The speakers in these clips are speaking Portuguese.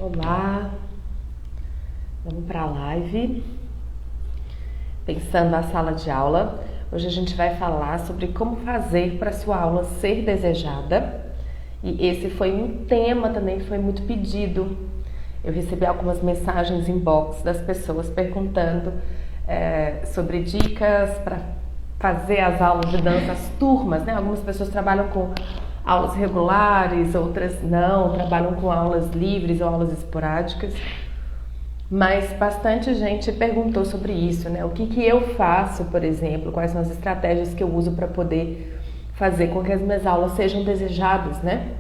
Olá, vamos para a live. Pensando na sala de aula, hoje a gente vai falar sobre como fazer para a sua aula ser desejada. E esse foi um tema também que foi muito pedido. Eu recebi algumas mensagens inbox das pessoas perguntando sobre dicas para fazer as aulas de dança, as turmas, né? Algumas pessoas trabalham com aulas regulares, outras não, trabalham com aulas livres ou aulas esporádicas. Mas bastante gente perguntou sobre isso, né? O que eu faço, por exemplo, quais são as estratégias que eu uso para poder fazer com que as minhas aulas sejam desejadas, né?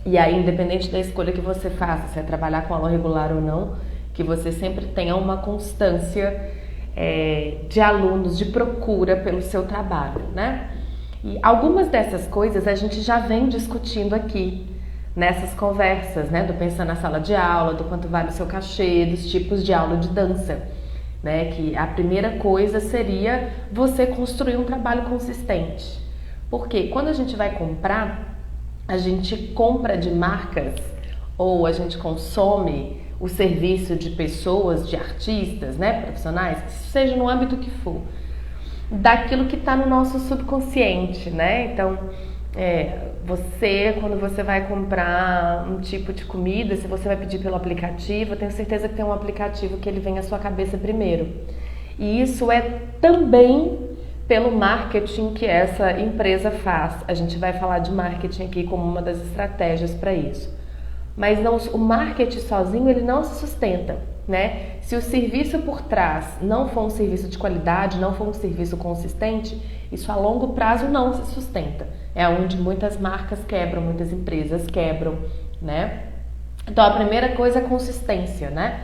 E aí, independente da escolha que você faça, se é trabalhar com aula regular ou não, que você sempre tenha uma constância de alunos, de procura pelo seu trabalho, né? E algumas dessas coisas a gente já vem discutindo aqui nessas conversas, né? Do Pensando na Sala de Aula, do quanto vale o seu cachê, dos tipos de aula de dança, né? Que a primeira coisa seria você construir um trabalho consistente. Porque quando a gente vai comprar, a gente compra de marcas ou a gente consome o serviço de pessoas, de artistas, né? Profissionais, seja no âmbito que for, daquilo que está no nosso subconsciente, né? Então, quando você vai comprar um tipo de comida, se você vai pedir pelo aplicativo, eu tenho certeza que tem um aplicativo que ele vem à sua cabeça primeiro. E isso é também pelo marketing que essa empresa faz. A gente vai falar de marketing aqui como uma das estratégias para isso. Mas não, o marketing sozinho ele não se sustenta, né? Se o serviço por trás não for um serviço de qualidade, não for um serviço consistente, isso a longo prazo não se sustenta. É onde muitas marcas quebram, muitas empresas quebram, né? Então a primeira coisa é a consistência, né?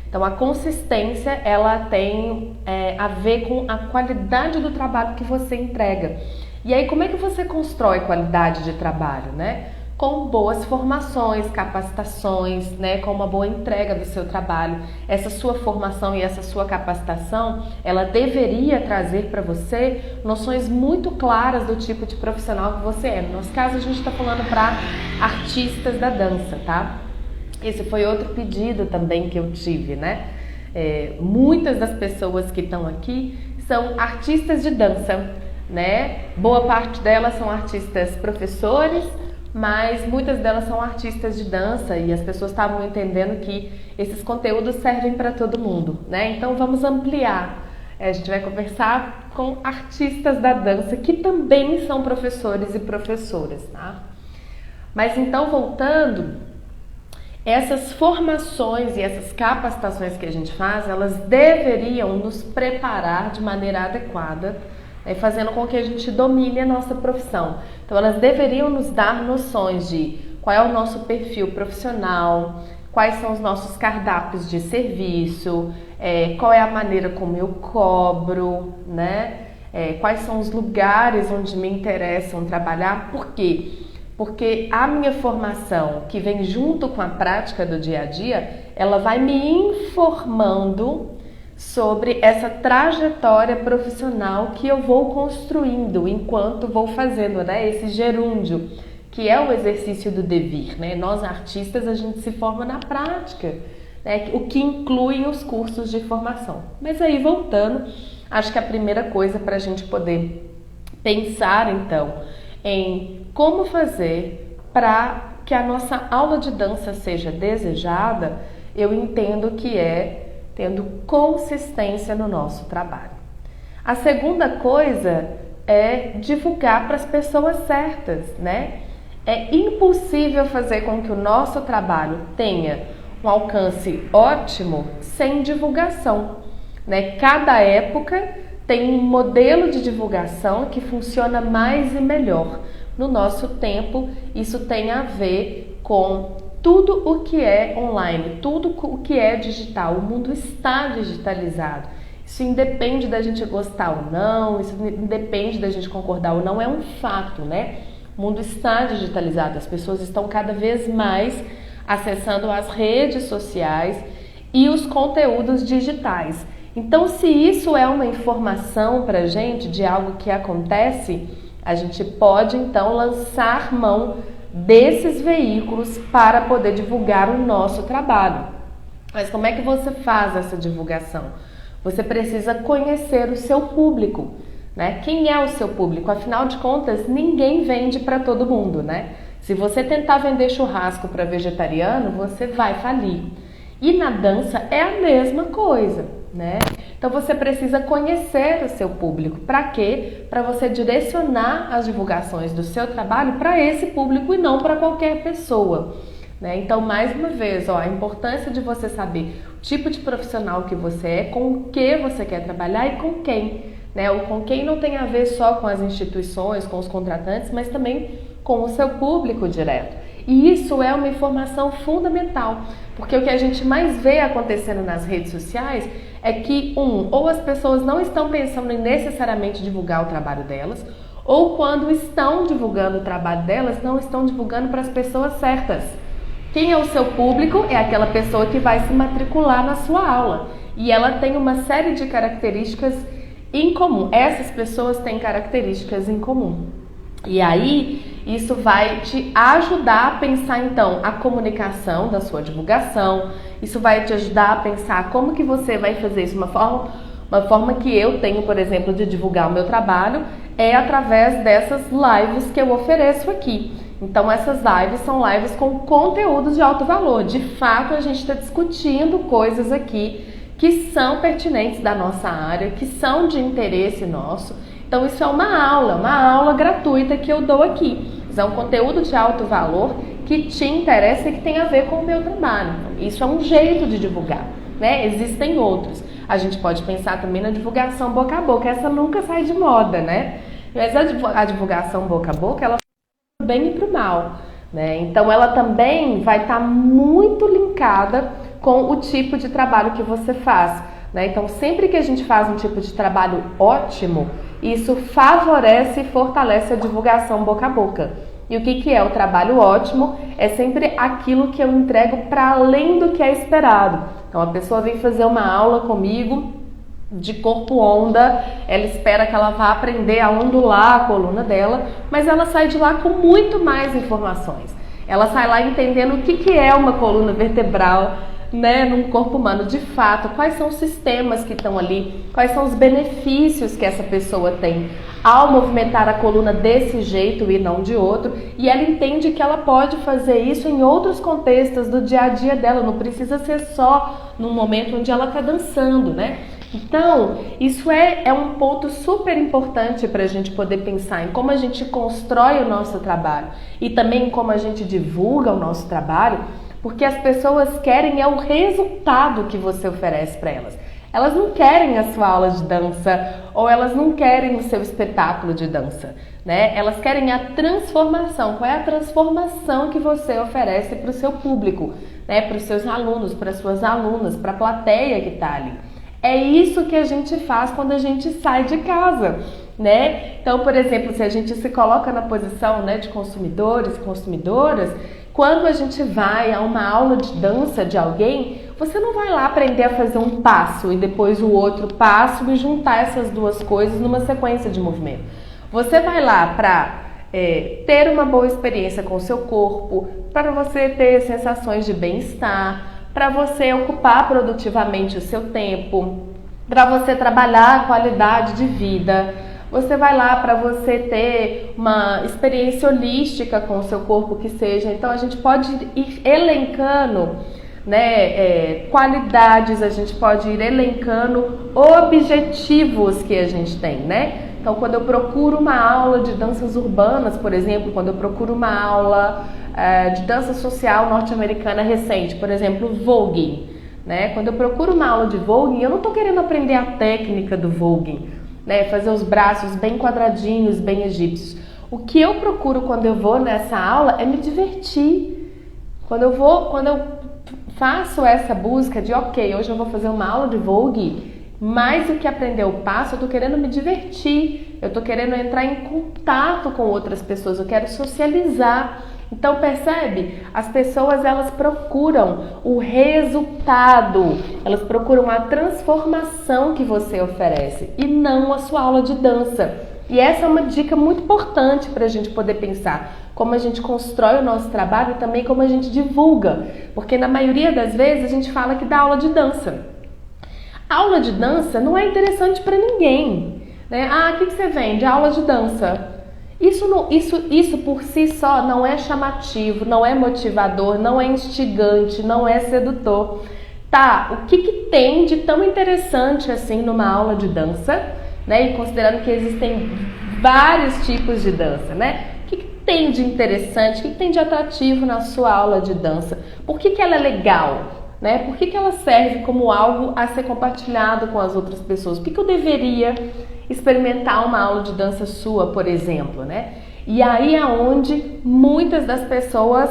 Então a consistência ela tem a ver com a qualidade do trabalho que você entrega. E aí como é que você constrói qualidade de trabalho, né? Com boas formações, capacitações, né, com uma boa entrega do seu trabalho. Essa sua formação e essa sua capacitação, ela deveria trazer para você noções muito claras do tipo de profissional que você é. No nosso caso, a gente está falando para artistas da dança, tá? Esse foi outro pedido também que eu tive, né? Muitas das pessoas que estão aqui são artistas de dança, né? Boa parte delas são artistas professores, mas muitas delas são artistas de dança e as pessoas estavam entendendo que esses conteúdos servem para todo mundo, né? Então vamos ampliar. A gente vai conversar com artistas da dança que também são professores e professoras, tá? Mas então voltando, essas formações e essas capacitações que a gente faz, elas deveriam nos preparar de maneira adequada, fazendo com que a gente domine a nossa profissão. Então elas deveriam nos dar noções de qual é o nosso perfil profissional, quais são os nossos cardápios de serviço, qual é a maneira como eu cobro, né? Quais são os lugares onde me interessam trabalhar. Por quê? Porque a minha formação, que vem junto com a prática do dia a dia, ela vai me informando sobre essa trajetória profissional que eu vou construindo enquanto vou fazendo, né? Esse gerúndio, que é o exercício do devir, né? Nós artistas, a gente se forma na prática, né? O que inclui os cursos de formação. Mas aí, voltando, acho que a primeira coisa para a gente poder pensar, então, em como fazer para que a nossa aula de dança seja desejada, eu entendo que é tendo consistência no nosso trabalho. A segunda coisa é divulgar para as pessoas certas, né? É impossível fazer com que o nosso trabalho tenha um alcance ótimo sem divulgação, né? Cada época tem um modelo de divulgação que funciona mais e melhor. No nosso tempo, isso tem a ver com tudo o que é online, tudo o que é digital. O mundo está digitalizado. Isso independe da gente gostar ou não, isso independe da gente concordar ou não, é um fato, né? O mundo está digitalizado, as pessoas estão cada vez mais acessando as redes sociais e os conteúdos digitais. Então, se isso é uma informação para a gente de algo que acontece, a gente pode então lançar mão desses veículos para poder divulgar o nosso trabalho. Mas como é que você faz essa divulgação? Você precisa conhecer o seu público, né? Quem é o seu público? Afinal de contas, ninguém vende para todo mundo, né? Se você tentar vender churrasco para vegetariano, você vai falir. E na dança é a mesma coisa, né? Então você precisa conhecer o seu público. Para quê? Para você direcionar as divulgações do seu trabalho para esse público e não para qualquer pessoa, né? Então, mais uma vez, a importância de você saber o tipo de profissional que você é, com o que você quer trabalhar e com quem, né? O com quem não tem a ver só com as instituições, com os contratantes, mas também com o seu público direto. E isso é uma informação fundamental, porque o que a gente mais vê acontecendo nas redes sociais é que, ou as pessoas não estão pensando em necessariamente divulgar o trabalho delas, ou quando estão divulgando o trabalho delas, não estão divulgando para as pessoas certas. Quem é o seu público? É aquela pessoa que vai se matricular na sua aula. E ela tem uma série de características em comum. Essas pessoas têm características em comum. E aí, isso vai te ajudar a pensar, então, a comunicação da sua divulgação. Isso vai te ajudar a pensar como que você vai fazer isso. Uma forma que eu tenho, por exemplo, de divulgar o meu trabalho é através dessas lives que eu ofereço aqui. Então, essas lives são lives com conteúdos de alto valor. De fato, a gente está discutindo coisas aqui que são pertinentes da nossa área, que são de interesse nosso. Então, isso é uma aula gratuita que eu dou aqui. Isso é um conteúdo de alto valor que te interessa e que tem a ver com o meu trabalho. Então, isso é um jeito de divulgar, né? Existem outros. A gente pode pensar também na divulgação boca a boca. Essa nunca sai de moda, né? Mas a divulgação boca a boca, ela pro bem e pro mal, né? Então ela também vai estar muito linkada com o tipo de trabalho que você faz, né? Então sempre que a gente faz um tipo de trabalho ótimo, isso favorece e fortalece a divulgação boca a boca. E o que é o trabalho ótimo? É sempre aquilo que eu entrego para além do que é esperado. Então a pessoa vem fazer uma aula comigo de corpo onda, ela espera que ela vá aprender a ondular a coluna dela, mas ela sai de lá com muito mais informações. Ela sai lá entendendo o que é uma coluna vertebral, né, num corpo humano, de fato, quais são os sistemas que estão ali, quais são os benefícios que essa pessoa tem ao movimentar a coluna desse jeito e não de outro, e ela entende que ela pode fazer isso em outros contextos do dia a dia dela, não precisa ser só no momento onde ela está dançando, né? Então, isso é um ponto super importante para a gente poder pensar em como a gente constrói o nosso trabalho e também em como a gente divulga o nosso trabalho, porque as pessoas querem o resultado que você oferece para elas. Elas não querem a sua aula de dança ou elas não querem o seu espetáculo de dança, né? Elas querem a transformação. Qual é a transformação que você oferece para o seu público, né? Para os seus alunos, para as suas alunas, para a plateia que está ali. É isso que a gente faz quando a gente sai de casa, né? Então, por exemplo, se a gente se coloca na posição, né, de consumidores e consumidoras, quando a gente vai a uma aula de dança de alguém, você não vai lá aprender a fazer um passo e depois o outro passo e juntar essas duas coisas numa sequência de movimento. Você vai lá para ter uma boa experiência com o seu corpo, para você ter sensações de bem-estar, para você ocupar produtivamente o seu tempo, para você trabalhar a qualidade de vida. Você vai lá para você ter uma experiência holística com o seu corpo que seja. Então a gente pode ir elencando, né, qualidades, a gente pode ir elencando objetivos que a gente tem, né? Então quando eu procuro uma aula de danças urbanas, por exemplo, quando eu procuro uma aula de dança social norte-americana recente, por exemplo, voguing, né? Quando eu procuro uma aula de voguing, eu não estou querendo aprender a técnica do voguing, né? Fazer os braços bem quadradinhos, bem egípcios. O que eu procuro quando eu vou nessa aula é me divertir. Quando eu faço essa busca de, ok, hoje eu vou fazer uma aula de vogue, mais do que aprender o passo, eu tô querendo me divertir, eu tô querendo entrar em contato com outras pessoas, eu quero socializar. Então percebe? As pessoas, elas procuram o resultado, elas procuram a transformação que você oferece e não a sua aula de dança. E essa é uma dica muito importante para a gente poder pensar como a gente constrói o nosso trabalho e também como a gente divulga. Porque na maioria das vezes a gente fala que dá aula de dança. A aula de dança não é interessante para ninguém, né? Ah, o que você vende? Aula de dança. Isso por si só não é chamativo, não é motivador, não é instigante, não é sedutor. Tá, o que tem de tão interessante assim numa aula de dança, né? E considerando que existem vários tipos de dança, né? O que tem de interessante, o que tem de atrativo na sua aula de dança? Por que ela é legal? Né? Por que ela serve como algo a ser compartilhado com as outras pessoas? Por que eu deveria experimentar uma aula de dança sua, por exemplo, né? E aí é onde muitas das pessoas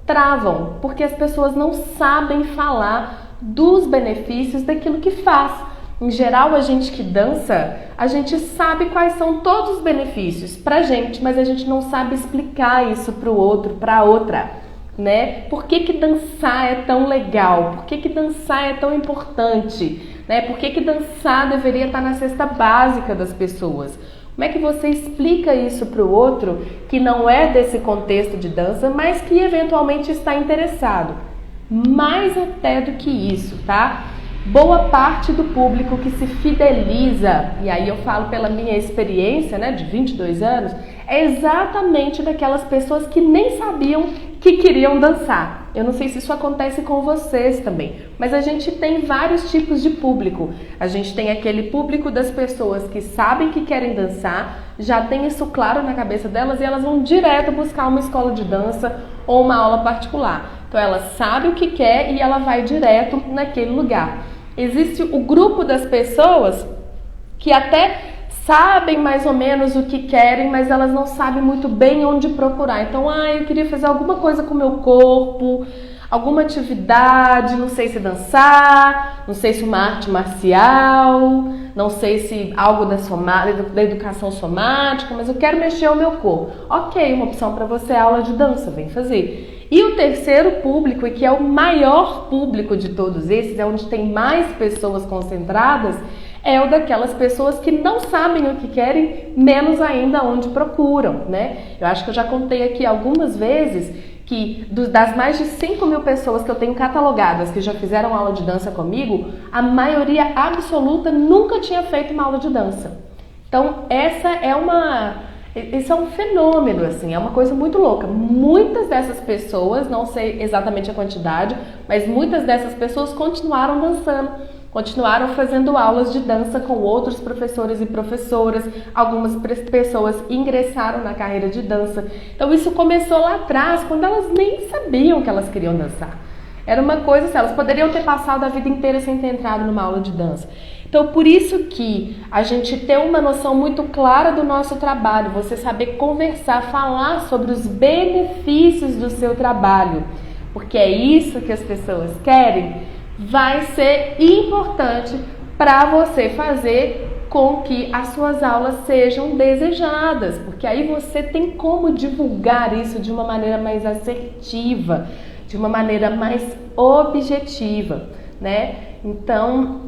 travam, porque as pessoas não sabem falar dos benefícios daquilo que faz. Em geral, a gente que dança, a gente sabe quais são todos os benefícios pra gente, mas a gente não sabe explicar isso pro outro, pra outra, né? Por que dançar é tão legal? Por que dançar é tão importante? Né? Por que dançar deveria estar na cesta básica das pessoas? Como é que você explica isso para o outro que não é desse contexto de dança, mas que eventualmente está interessado? Mais até do que isso, tá? Boa parte do público que se fideliza, e aí eu falo pela minha experiência, né, de 22 anos, é exatamente daquelas pessoas que nem sabiam que queriam dançar. Eu não sei se isso acontece com vocês também, mas a gente tem vários tipos de público. A gente tem aquele público das pessoas que sabem que querem dançar, já tem isso claro na cabeça delas e elas vão direto buscar uma escola de dança ou uma aula particular. Então ela sabe o que quer e ela vai direto naquele lugar. Existe o grupo das pessoas que até sabem mais ou menos o que querem, mas elas não sabem muito bem onde procurar. Então, eu queria fazer alguma coisa com o meu corpo, alguma atividade, não sei se dançar, não sei se uma arte marcial, não sei se algo da educação somática, mas eu quero mexer o meu corpo. Ok, uma opção para você é aula de dança, vem fazer. E o terceiro público, e que é o maior público de todos esses, é onde tem mais pessoas concentradas, é o daquelas pessoas que não sabem o que querem, menos ainda onde procuram, né? Eu acho que eu já contei aqui algumas vezes que das mais de 5.000 pessoas que eu tenho catalogadas que já fizeram aula de dança comigo, a maioria absoluta nunca tinha feito uma aula de dança. Então, isso é um fenômeno, assim, é uma coisa muito louca. Muitas dessas pessoas, não sei exatamente a quantidade, mas muitas dessas pessoas continuaram dançando, continuaram fazendo aulas de dança com outros professores e professoras. Algumas pessoas ingressaram na carreira de dança. Então isso começou lá atrás, quando elas nem sabiam que elas queriam dançar. Era uma coisa assim, elas poderiam ter passado a vida inteira sem ter entrado numa aula de dança. Então, por isso que a gente tem uma noção muito clara do nosso trabalho, você saber conversar, falar sobre os benefícios do seu trabalho, porque é isso que as pessoas querem, vai ser importante para você fazer com que as suas aulas sejam desejadas, porque aí você tem como divulgar isso de uma maneira mais assertiva, de uma maneira mais objetiva, né? Então,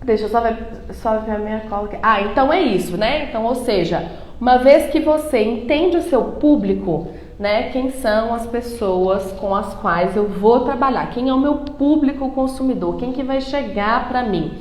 deixa eu só ver a minha cola aqui. Então é isso, né? Então, ou seja, uma vez que você entende o seu público, né? Quem são as pessoas com as quais eu vou trabalhar? Quem é o meu público consumidor? Quem que vai chegar para mim?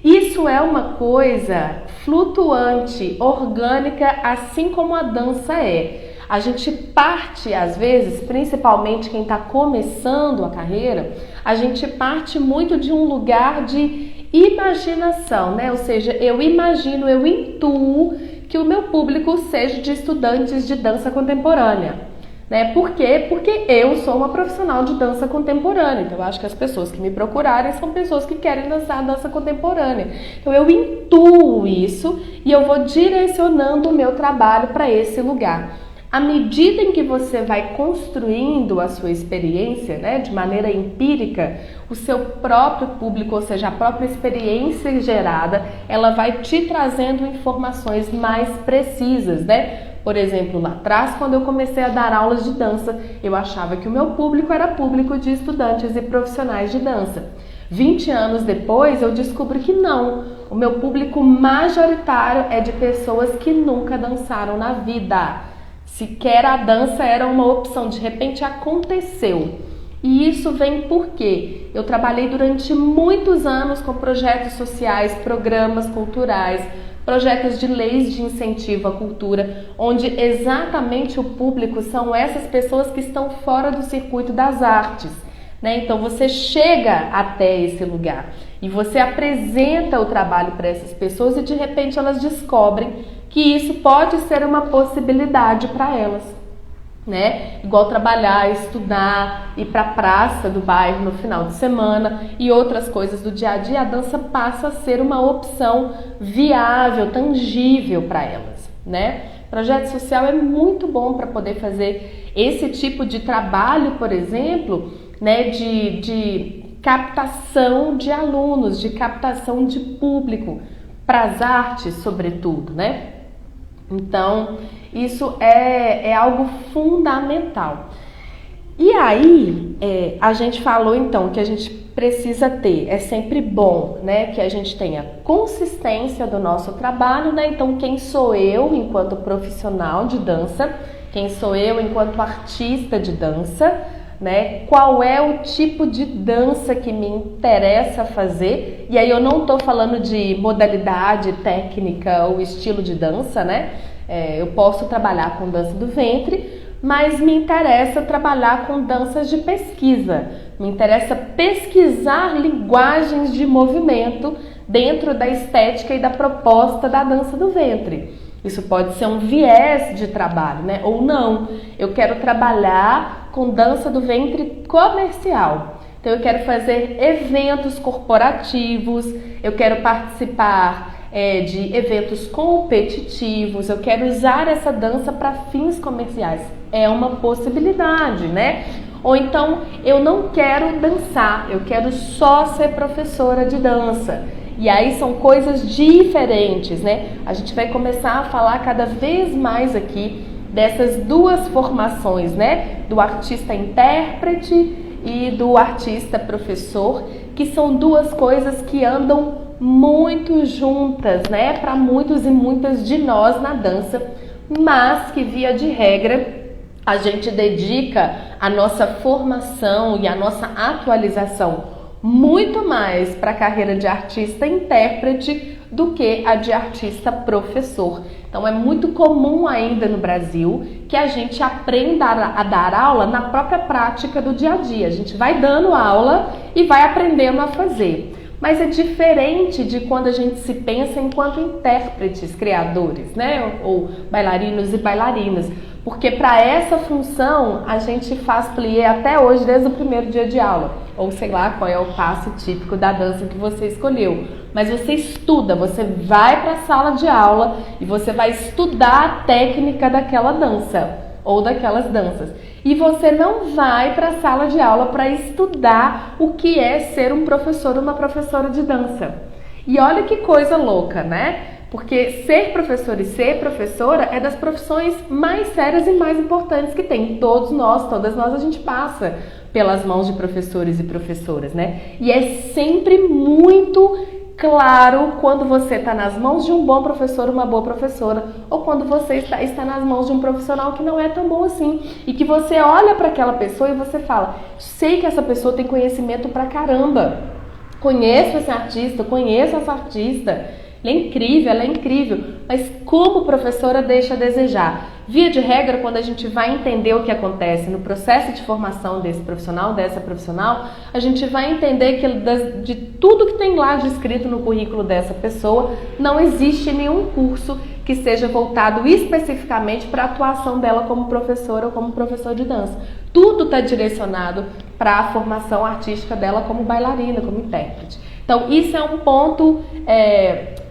Isso é uma coisa flutuante, orgânica, assim como a dança é. A gente parte, às vezes, principalmente quem está começando a carreira, a gente parte muito de um lugar de imaginação, né? Ou seja, eu imagino, eu intuo que o meu público seja de estudantes de dança contemporânea. Né? Por quê? Porque eu sou uma profissional de dança contemporânea, então eu acho que as pessoas que me procurarem são pessoas que querem dançar dança contemporânea. Então eu intuo isso e eu vou direcionando o meu trabalho para esse lugar. À medida em que você vai construindo a sua experiência, né, de maneira empírica, o seu próprio público, ou seja, a própria experiência gerada, ela vai te trazendo informações mais precisas, né? Por exemplo, lá atrás, quando eu comecei a dar aulas de dança, eu achava que o meu público era público de estudantes e profissionais de dança. 20 anos depois, eu descubro que não. O meu público majoritário é de pessoas que nunca dançaram na vida. Sequer a dança era uma opção, de repente aconteceu. E isso vem porque eu trabalhei durante muitos anos com projetos sociais, programas culturais, projetos de leis de incentivo à cultura, onde exatamente o público são essas pessoas que estão fora do circuito das artes, né? Então você chega até esse lugar e você apresenta o trabalho para essas pessoas e de repente elas descobrem que isso pode ser uma possibilidade para elas, né? Igual trabalhar, estudar, ir para a praça do bairro no final de semana e outras coisas do dia a dia, a dança passa a ser uma opção viável, tangível para elas, né? Projeto social é muito bom para poder fazer esse tipo de trabalho, por exemplo, né, de captação de alunos, de captação de público para as artes, sobretudo, né? Então, isso é algo fundamental. E aí, a gente falou então que a gente precisa ter, é sempre bom, né, que a gente tenha consistência do nosso trabalho, né? Então, quem sou eu enquanto profissional de dança? Quem sou eu enquanto artista de dança? Né? Qual é o tipo de dança que me interessa fazer? E aí eu não estou falando de modalidade, técnica ou estilo de dança, né? Eu posso trabalhar com dança do ventre, mas me interessa trabalhar com danças de pesquisa. Me interessa pesquisar linguagens de movimento dentro da estética e da proposta da dança do ventre. Isso pode ser um viés de trabalho, né? Ou não. Eu quero trabalhar com dança do ventre comercial. Então eu quero fazer eventos corporativos, eu quero participar de eventos competitivos, eu quero usar essa dança para fins comerciais. É uma possibilidade, né? Ou então eu não quero dançar, eu quero só ser professora de dança. E aí são coisas diferentes, né? A gente vai começar a falar cada vez mais aqui dessas duas formações, né? Do artista intérprete e do artista professor, que são duas coisas que andam muito juntas, né? Para muitos e muitas de nós na dança, mas que via de regra a gente dedica a nossa formação e a nossa atualização muito mais para a carreira de artista intérprete do que a de artista professor. Então é muito comum ainda no Brasil que a gente aprenda a dar aula na própria prática do dia a dia. A gente vai dando aula e vai aprendendo a fazer. Mas é diferente de quando a gente se pensa enquanto intérpretes, criadores, né? Ou bailarinos e bailarinas. Porque para essa função a gente faz plié até hoje, desde o primeiro dia de aula. Ou sei lá qual é o passo típico da dança que você escolheu. Mas você estuda, você vai para a sala de aula e você vai estudar a técnica daquela dança ou daquelas danças. E você não vai para a sala de aula para estudar o que é ser um professor ou uma professora de dança. E olha que coisa louca, né? Porque ser professor e ser professora é das profissões mais sérias e mais importantes que tem. Todos nós, todas nós, a gente passa pelas mãos de professores e professoras, né? E é sempre muito claro quando você está nas mãos de um bom professor, uma boa professora, ou quando você está nas mãos de um profissional que não é tão bom assim. E que você olha para aquela pessoa e você fala, sei que essa pessoa tem conhecimento pra caramba. Conheço esse artista, conheço essa artista. Ela é incrível, mas como professora deixa a desejar. Via de regra, quando a gente vai entender o que acontece no processo de formação desse profissional, dessa profissional, a gente vai entender que de tudo que tem lá descrito no currículo dessa pessoa, não existe nenhum curso que seja voltado especificamente para a atuação dela como professora ou como professor de dança. Tudo está direcionado para a formação artística dela como bailarina, como intérprete. Então, isso é um ponto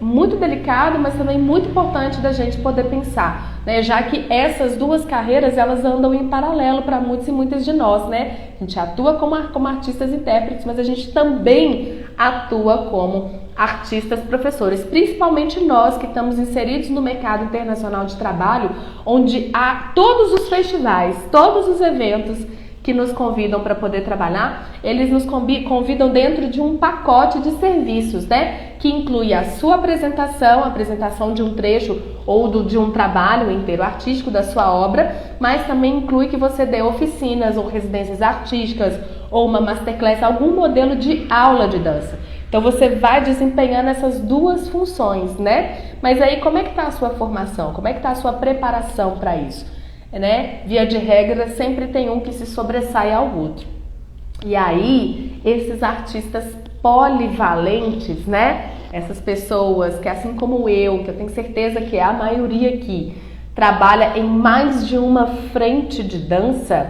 muito delicado, mas também muito importante da gente poder pensar, né? Já que essas duas carreiras, elas andam em paralelo para muitos e muitas de nós, né? A gente atua como artistas intérpretes, mas a gente também atua como artistas professores, principalmente nós que estamos inseridos no mercado internacional de trabalho, onde há todos os festivais, todos os eventos que nos convidam para poder trabalhar, eles nos convidam dentro de um pacote de serviços, né? Que inclui a sua apresentação, a apresentação de um trecho ou de um trabalho inteiro artístico da sua obra, mas também inclui que você dê oficinas ou residências artísticas ou uma masterclass, algum modelo de aula de dança. Então você vai desempenhando essas duas funções, né? Mas aí como é que está a sua formação? Como é que está a sua preparação para isso? Né? Via de regra, sempre tem um que se sobressai ao outro. E aí, esses artistas polivalentes, né? Essas pessoas que, assim como eu, que eu tenho certeza que é a maioria aqui, trabalha em mais de uma frente de dança,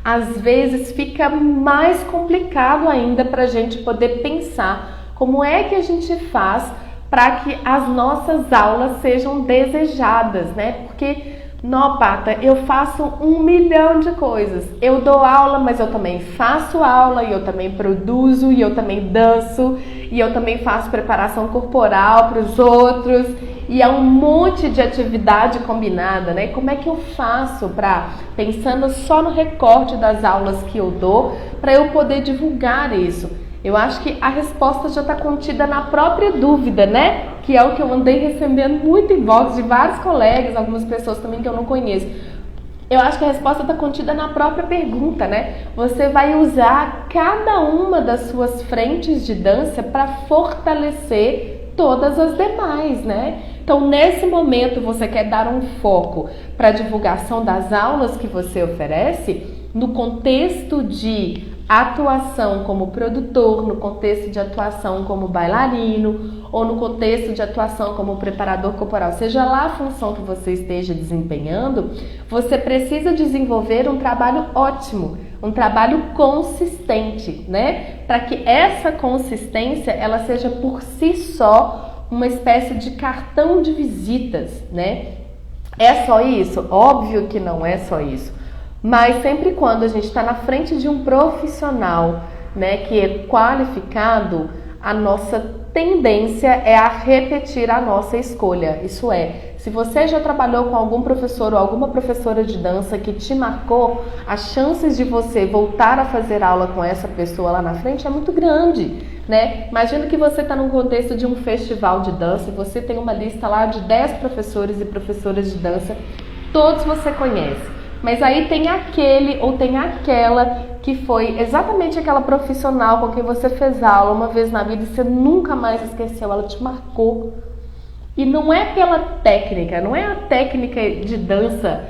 às vezes fica mais complicado ainda para a gente poder pensar como é que a gente faz para que as nossas aulas sejam desejadas, né? Porque não, Pata, eu faço 1 milhão de coisas. Eu dou aula, mas eu também faço aula, e eu também produzo, e eu também danço, e eu também faço preparação corporal para os outros, e é um monte de atividade combinada, né? Como é que eu faço para, pensando só no recorte das aulas que eu dou, para eu poder divulgar isso? Eu acho que a resposta já está contida na própria dúvida, né? Que é o que eu andei recebendo muito inbox de vários colegas, algumas pessoas também que eu não conheço. Eu acho que a resposta está contida na própria pergunta, né? Você vai usar cada uma das suas frentes de dança para fortalecer todas as demais, né? Então, nesse momento, você quer dar um foco para a divulgação das aulas que você oferece no contexto de atuação como produtor, no contexto de atuação como bailarino ou no contexto de atuação como preparador corporal, seja lá a função que você esteja desempenhando, você precisa desenvolver um trabalho ótimo, um trabalho consistente, né? Para que essa consistência ela seja por si só uma espécie de cartão de visitas, né? É só isso? Óbvio que não é só isso. Mas sempre quando a gente está na frente de um profissional, né, que é qualificado, a nossa tendência é a repetir a nossa escolha. Isso é, se você já trabalhou com algum professor ou alguma professora de dança que te marcou, as chances de você voltar a fazer aula com essa pessoa lá na frente é muito grande, né? Imagina que você está num contexto de um festival de dança e você tem uma lista lá de 10 professores e professoras de dança, todos você conhece. Mas aí tem aquele ou tem aquela que foi exatamente aquela profissional com quem você fez aula uma vez na vida e você nunca mais esqueceu, ela te marcou. E não é pela técnica, não é a técnica de dança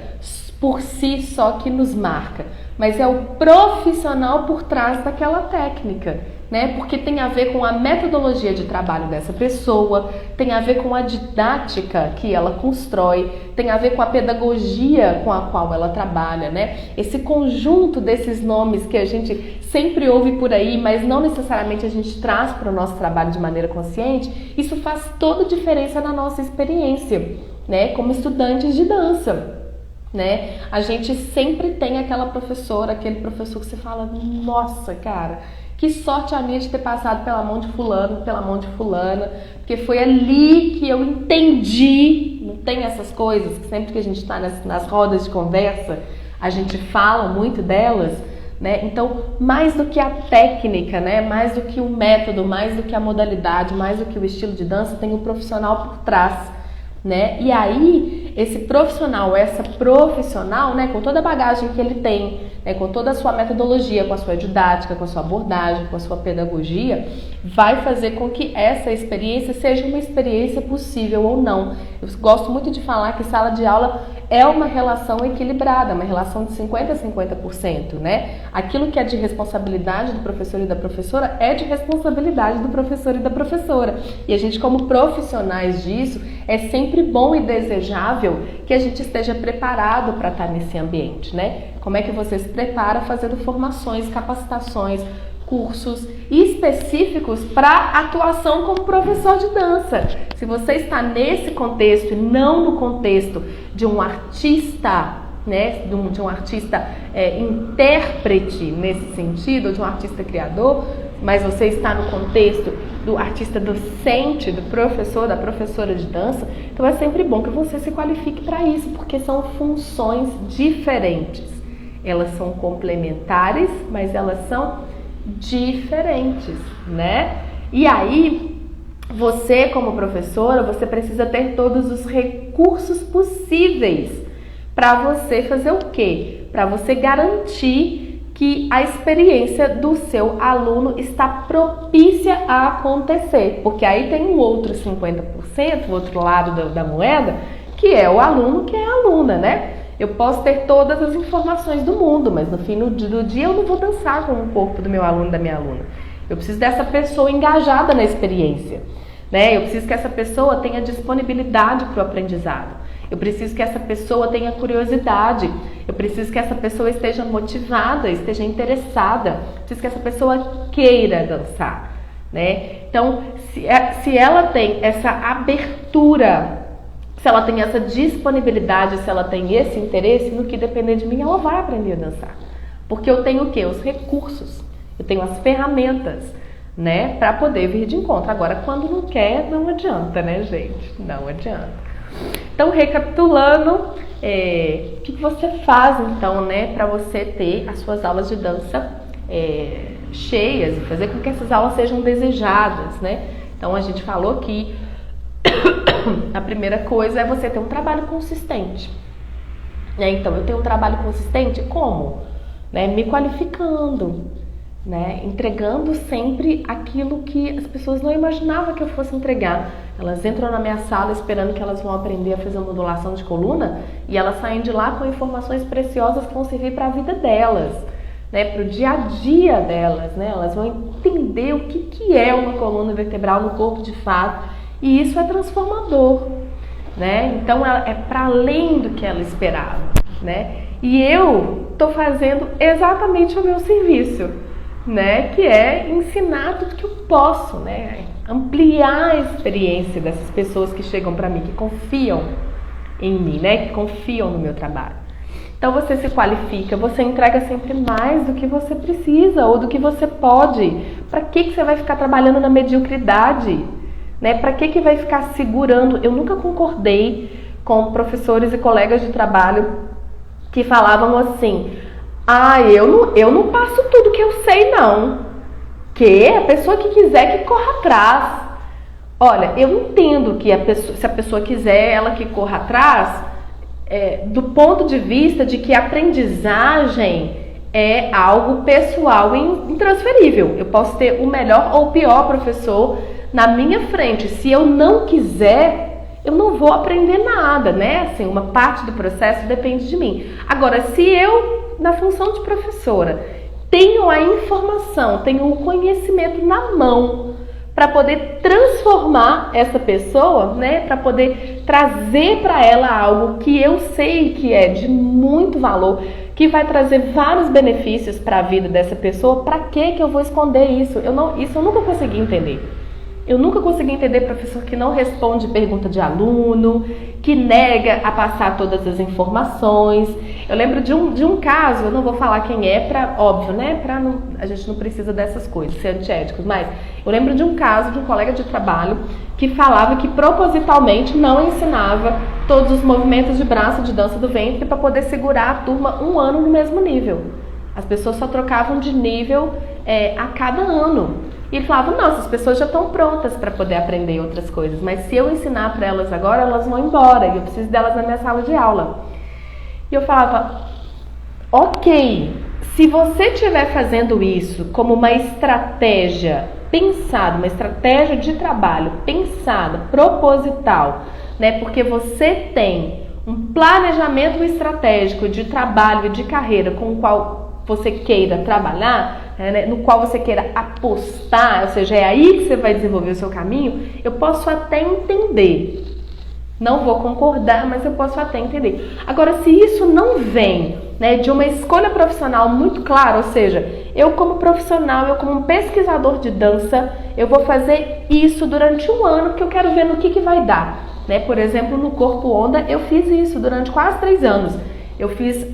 por si só que nos marca, mas é o profissional por trás daquela técnica, né? Porque tem a ver com a metodologia de trabalho dessa pessoa, tem a ver com a didática que ela constrói, tem a ver com a pedagogia com a qual ela trabalha, né? Esse conjunto desses nomes que a gente sempre ouve por aí, mas não necessariamente a gente traz para o nosso trabalho de maneira consciente, isso faz toda a diferença na nossa experiência, né? Como estudantes de dança. Né? A gente sempre tem aquela professora, aquele professor que você fala, nossa, cara, que sorte a minha de ter passado pela mão de fulano, pela mão de fulana, porque foi ali que eu entendi. Não tem essas coisas que sempre que a gente está nas rodas de conversa, a gente fala muito delas, né? Então, mais do que a técnica, né? Mais do que o método, mais do que a modalidade, mais do que o estilo de dança, tem o profissional por trás, né? E aí, esse profissional, essa profissional, né, com toda a bagagem que ele tem, né, com toda a sua metodologia, com a sua didática, com a sua abordagem, com a sua pedagogia, vai fazer com que essa experiência seja uma experiência possível ou não. Eu gosto muito de falar que sala de aula é uma relação equilibrada, uma relação de 50% a 50%, né? Aquilo que é de responsabilidade do professor e da professora é de responsabilidade do professor e da professora. E a gente, como profissionais disso, é sempre bom e desejável que a gente esteja preparado para estar nesse ambiente, né? Como é que você se prepara fazendo formações, capacitações, cursos específicos para atuação como professor de dança. Se você está nesse contexto e não no contexto de um artista, né, de um artista intérprete nesse sentido, de um artista criador, mas você está no contexto do artista docente, do professor, da professora de dança, então é sempre bom que você se qualifique para isso, porque são funções diferentes. Elas são complementares, mas elas são diferentes, né? E aí, você como professora, você precisa ter todos os recursos possíveis para você fazer o quê? Para você garantir que a experiência do seu aluno está propícia a acontecer. Porque aí tem um outro 50%, o outro lado da moeda, que é o aluno, que é a aluna, né? Eu posso ter todas as informações do mundo, mas no fim do dia eu não vou dançar com o corpo do meu aluno, da minha aluna. Eu preciso dessa pessoa engajada na experiência, né? Eu preciso que essa pessoa tenha disponibilidade para o aprendizado. Eu preciso que essa pessoa tenha curiosidade. Eu preciso que essa pessoa esteja motivada, esteja interessada. Eu preciso que essa pessoa queira dançar, né? Então, se ela tem essa abertura, se ela tem essa disponibilidade, se ela tem esse interesse, no que depender de mim, ela vai aprender a dançar. Porque eu tenho o quê? Os recursos. Eu tenho as ferramentas, né? Para poder vir de encontro. Agora, quando não quer, não adianta, né, gente? Não adianta. Então, recapitulando, o que você faz, então, né? Para você ter as suas aulas de dança cheias e fazer com que essas aulas sejam desejadas, né? Então, a gente falou que a primeira coisa é você ter um trabalho consistente. Né? Então, eu tenho um trabalho consistente como? Né? Me qualificando, né? Entregando sempre aquilo que as pessoas não imaginavam que eu fosse entregar. Elas entram na minha sala esperando que elas vão aprender a fazer uma modulação de coluna e elas saem de lá com informações preciosas que vão servir para a vida delas, né? Para o dia a dia delas, né? Elas vão entender o que é uma coluna vertebral no corpo de fato. E isso é transformador, né? Então, é para além do que ela esperava, né? E eu estou fazendo exatamente o meu serviço, né? Que é ensinar tudo que eu posso, né? Ampliar a experiência dessas pessoas que chegam para mim, que confiam em mim, né? Que confiam no meu trabalho. Então, você se qualifica, você entrega sempre mais do que você precisa ou do que você pode. Para que você vai ficar trabalhando na mediocridade? Né? Para que vai ficar segurando? Eu nunca concordei com professores e colegas de trabalho que falavam assim: eu não passo tudo que eu sei, não. Que a pessoa que quiser que corra atrás. Olha, eu entendo que se a pessoa quiser, ela que corra atrás, do ponto de vista de que a aprendizagem é algo pessoal e intransferível. Eu posso ter o melhor ou o pior professor na minha frente. Se eu não quiser, eu não vou aprender nada, né? Assim, uma parte do processo depende de mim. Agora, se eu, na função de professora, tenho a informação, tenho o conhecimento na mão para poder transformar essa pessoa, né? Para poder trazer para ela algo que eu sei que é de muito valor, que vai trazer vários benefícios para a vida dessa pessoa, para que eu vou esconder isso? Isso eu nunca consegui entender. Eu nunca consegui entender professor que não responde pergunta de aluno, que nega a passar todas as informações. Eu lembro de um caso, eu não vou falar quem é, óbvio, né? A gente não precisa dessas coisas, ser antiéticos, mas eu lembro de um caso de um colega de trabalho que falava que propositalmente não ensinava todos os movimentos de braço de dança do ventre para poder segurar a turma um ano no mesmo nível. As pessoas só trocavam de nível a cada ano. E ele falava, nossa, as pessoas já estão prontas para poder aprender outras coisas, mas se eu ensinar para elas agora, elas vão embora e eu preciso delas na minha sala de aula. E eu falava, ok, se você estiver fazendo isso como uma estratégia pensada, uma estratégia de trabalho pensada, proposital, né? Porque você tem um planejamento estratégico de trabalho e de carreira com o qual você queira trabalhar, né, no qual você queira apostar, ou seja, é aí que você vai desenvolver o seu caminho, eu posso até entender. Não vou concordar, mas eu posso até entender. Agora, se isso não vem, né, de uma escolha profissional muito clara, ou seja, eu como profissional, eu como um pesquisador de dança, eu vou fazer isso durante um ano, porque eu quero ver no que vai dar. Né? Por exemplo, no Corpo Onda, eu fiz isso durante quase 3 anos. Eu fiz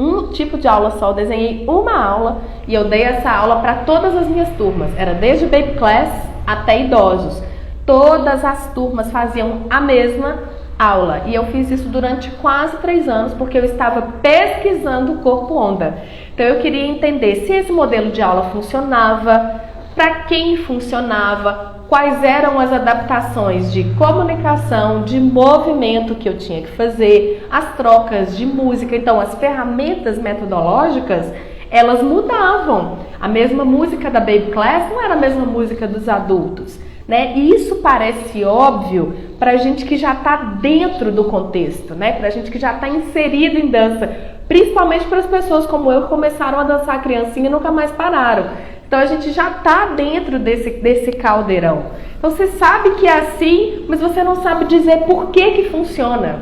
um tipo de aula só, eu desenhei uma aula e eu dei essa aula para todas as minhas turmas. Era desde baby class até idosos. Todas as turmas faziam a mesma aula. E eu fiz isso durante quase 3 anos, porque eu estava pesquisando o corpo onda. Então eu queria entender se esse modelo de aula funcionava, para quem funcionava, quais eram as adaptações de comunicação, de movimento que eu tinha que fazer, as trocas de música. Então as ferramentas metodológicas, elas mudavam. A mesma música da baby class não era a mesma música dos adultos, né? E isso parece óbvio para a gente que já está dentro do contexto, né? Para a gente que já está inserido em dança, principalmente para as pessoas como eu que começaram a dançar criancinha e nunca mais pararam. Então a gente já está dentro desse caldeirão. Então você sabe que é assim, mas você não sabe dizer por que funciona,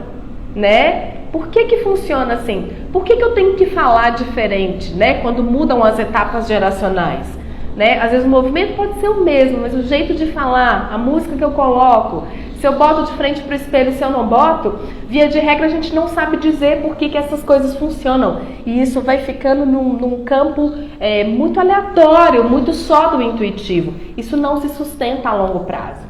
né? Por que funciona assim? Por que eu tenho que falar diferente, né? Quando mudam as etapas geracionais, né? Às vezes o movimento pode ser o mesmo, mas o jeito de falar, a música que eu coloco, se eu boto de frente para o espelho, se eu não boto, via de regra a gente não sabe dizer por que essas coisas funcionam. E isso vai ficando num campo muito aleatório, muito só do intuitivo. Isso não se sustenta a longo prazo.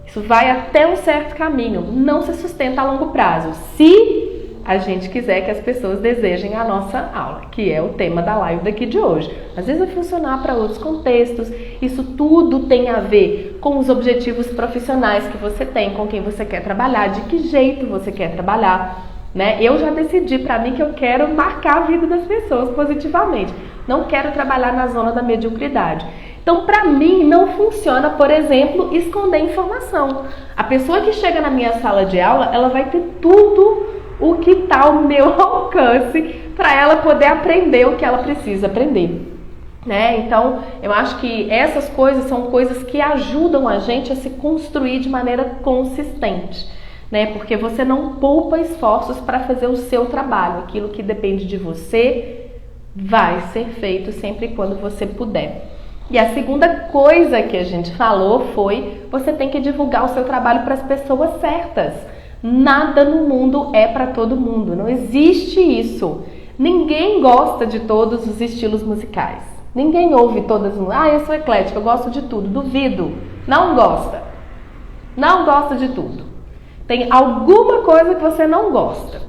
Isso vai até um certo caminho, não se sustenta a longo prazo. Se a gente quiser que as pessoas desejem a nossa aula, que é o tema da live daqui de hoje. Às vezes vai funcionar para outros contextos, isso tudo tem a ver com os objetivos profissionais que você tem, com quem você quer trabalhar, de que jeito você quer trabalhar, né? Eu já decidi para mim que eu quero marcar a vida das pessoas positivamente, não quero trabalhar na zona da mediocridade. Então, para mim, não funciona, por exemplo, esconder informação. A pessoa que chega na minha sala de aula, ela vai ter tudo o que está ao meu alcance para ela poder aprender o que ela precisa aprender, né? Então, eu acho que essas coisas são coisas que ajudam a gente a se construir de maneira consistente, né? Porque você não poupa esforços para fazer o seu trabalho. Aquilo que depende de você vai ser feito sempre quando você puder. E a segunda coisa que a gente falou foi: você tem que divulgar o seu trabalho para as pessoas certas. Nada no mundo é para todo mundo, não existe isso. Ninguém gosta de todos os estilos musicais. Ninguém ouve todas. Eu sou eclética, eu gosto de tudo. Duvido. Não gosta. Não gosta de tudo. Tem alguma coisa que você não gosta.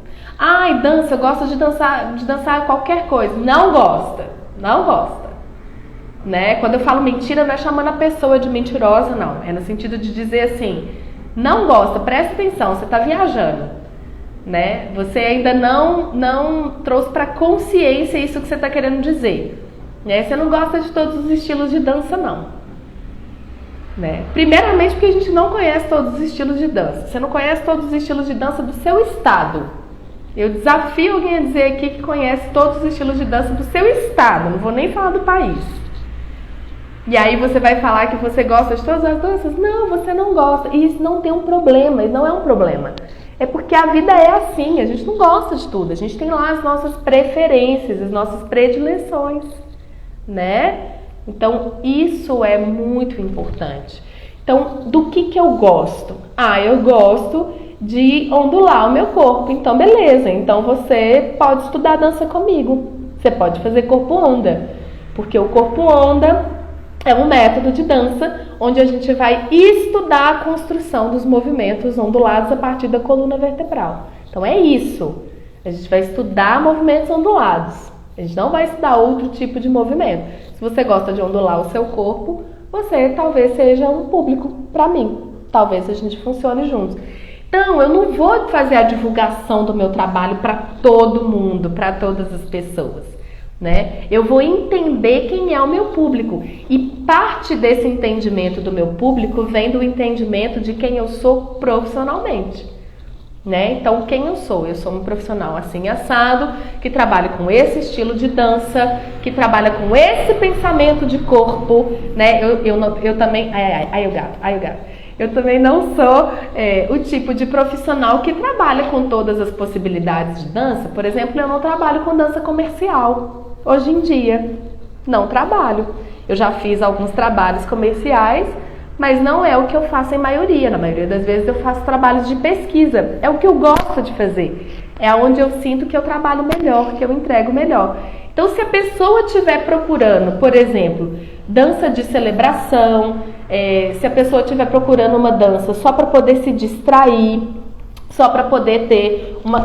Dança, eu gosto de dançar qualquer coisa. Não gosta. Não gosta. Né? Quando eu falo mentira, não é chamando a pessoa de mentirosa, não. É no sentido de dizer assim: não gosta, presta atenção, você está viajando, né? Você ainda não trouxe para consciência isso que você está querendo dizer, né? Você não gosta de todos os estilos de dança, não, né? Primeiramente porque a gente não conhece todos os estilos de dança. Você não conhece todos os estilos de dança do seu estado. Eu desafio alguém a dizer aqui que conhece todos os estilos de dança do seu estado. Não vou nem falar do país. E aí você vai falar que você gosta de todas as danças? Não, você não gosta. E isso não tem um problema, isso não é um problema. É porque a vida é assim, a gente não gosta de tudo. A gente tem lá as nossas preferências, as nossas predileções, né? Então, isso é muito importante. Então, do que eu gosto? Eu gosto de ondular o meu corpo. Então, beleza. Então, você pode estudar dança comigo. Você pode fazer corpo onda. Porque o corpo onda é um método de dança onde a gente vai estudar a construção dos movimentos ondulados a partir da coluna vertebral. Então é isso. A gente vai estudar movimentos ondulados. A gente não vai estudar outro tipo de movimento. Se você gosta de ondular o seu corpo, você talvez seja um público para mim. Talvez a gente funcione juntos. Então, eu não vou fazer a divulgação do meu trabalho para todo mundo, para todas as pessoas, né? Eu vou entender quem é o meu público, e parte desse entendimento do meu público vem do entendimento de quem eu sou profissionalmente, né? Então, quem eu sou? Eu sou um profissional assim assado, que trabalha com esse estilo de dança, que trabalha com esse pensamento de corpo, né? Eu também... Ai, o gato. Eu também não sou o tipo de profissional que trabalha com todas as possibilidades de dança. Por exemplo, eu não trabalho com dança comercial. Hoje em dia, não trabalho. Eu já fiz alguns trabalhos comerciais, mas não é o que eu faço em maioria. Na maioria das vezes eu faço trabalhos de pesquisa. É o que eu gosto de fazer. é onde eu sinto que eu trabalho melhor, que eu entrego melhor. Então, se a pessoa estiver procurando, por exemplo, dança de celebração, se a pessoa estiver procurando uma dança só para poder se distrair, só para poder ter uma...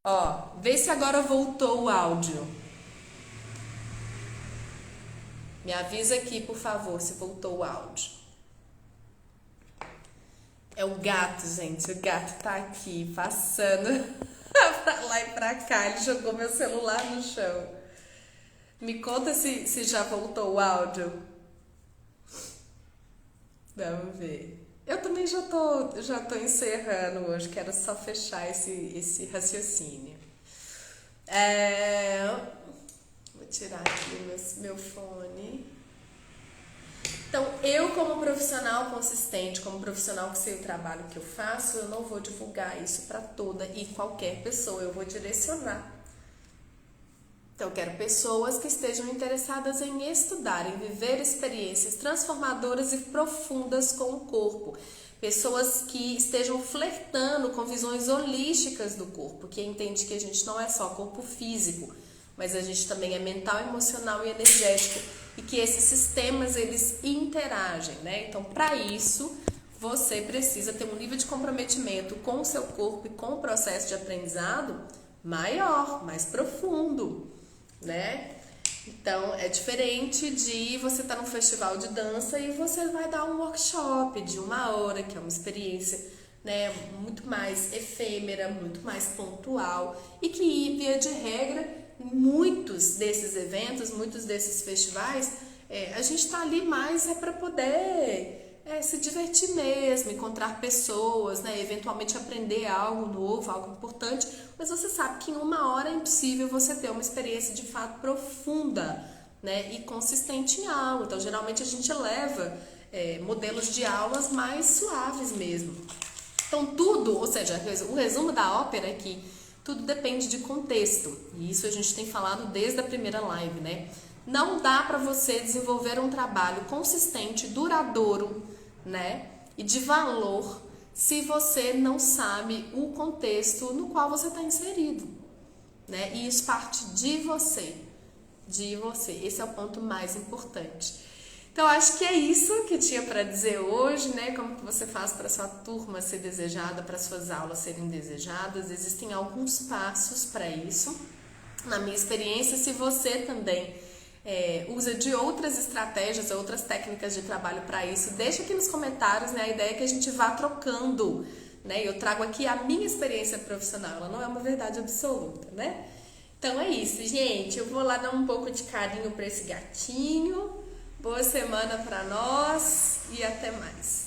Ó, vê se agora voltou o áudio. Me avisa aqui, por favor, se voltou o áudio. É o gato, gente. O gato tá aqui, passando pra lá e pra cá. Ele jogou meu celular no chão. Me conta se já voltou o áudio. Vamos ver. Eu também já tô encerrando hoje. Quero só fechar esse raciocínio. É, Vou tirar aqui o meu fone. Então, eu como profissional consistente, como profissional que sei o trabalho que eu faço, eu não vou divulgar isso para toda e qualquer pessoa, eu vou direcionar. Então, eu quero pessoas que estejam interessadas em estudar, em viver experiências transformadoras e profundas com o corpo. Pessoas que estejam flertando com visões holísticas do corpo, que entende que a gente não é só corpo físico, mas a gente também é mental, emocional e energético, e que esses sistemas eles interagem, né? Então, para isso, você precisa ter um nível de comprometimento com o seu corpo e com o processo de aprendizado maior, mais profundo, né? Então, é diferente de você estar num festival de dança e você vai dar um workshop de 1 hora, que é uma experiência, né, muito mais efêmera, muito mais pontual e que, via de regra, muitos desses eventos, muitos desses festivais, a gente está ali mais para poder se divertir mesmo, encontrar pessoas, né, eventualmente aprender algo novo, algo importante, mas você sabe que em 1 hora é impossível você ter uma experiência de fato profunda, né, e consistente em algo. Então, geralmente a gente leva modelos de aulas mais suaves mesmo. Então, tudo, ou seja, o resumo da ópera é que tudo depende de contexto, e isso a gente tem falado desde a primeira live, né? Não dá para você desenvolver um trabalho consistente, duradouro, né? E de valor se você não sabe o contexto no qual você está inserido, né? E isso parte de você, de você. Esse é o ponto mais importante. Então, acho que é isso que eu tinha para dizer hoje, né? Como que você faz para sua turma ser desejada, para suas aulas serem desejadas. Existem alguns passos para isso. Na minha experiência, se você também usa de outras estratégias, outras técnicas de trabalho para isso, deixa aqui nos comentários, né? A ideia é que a gente vá trocando, né? Eu trago aqui a minha experiência profissional, ela não é uma verdade absoluta, né? Então é isso, gente. Eu vou lá dar um pouco de carinho para esse gatinho. Boa semana para nós e até mais.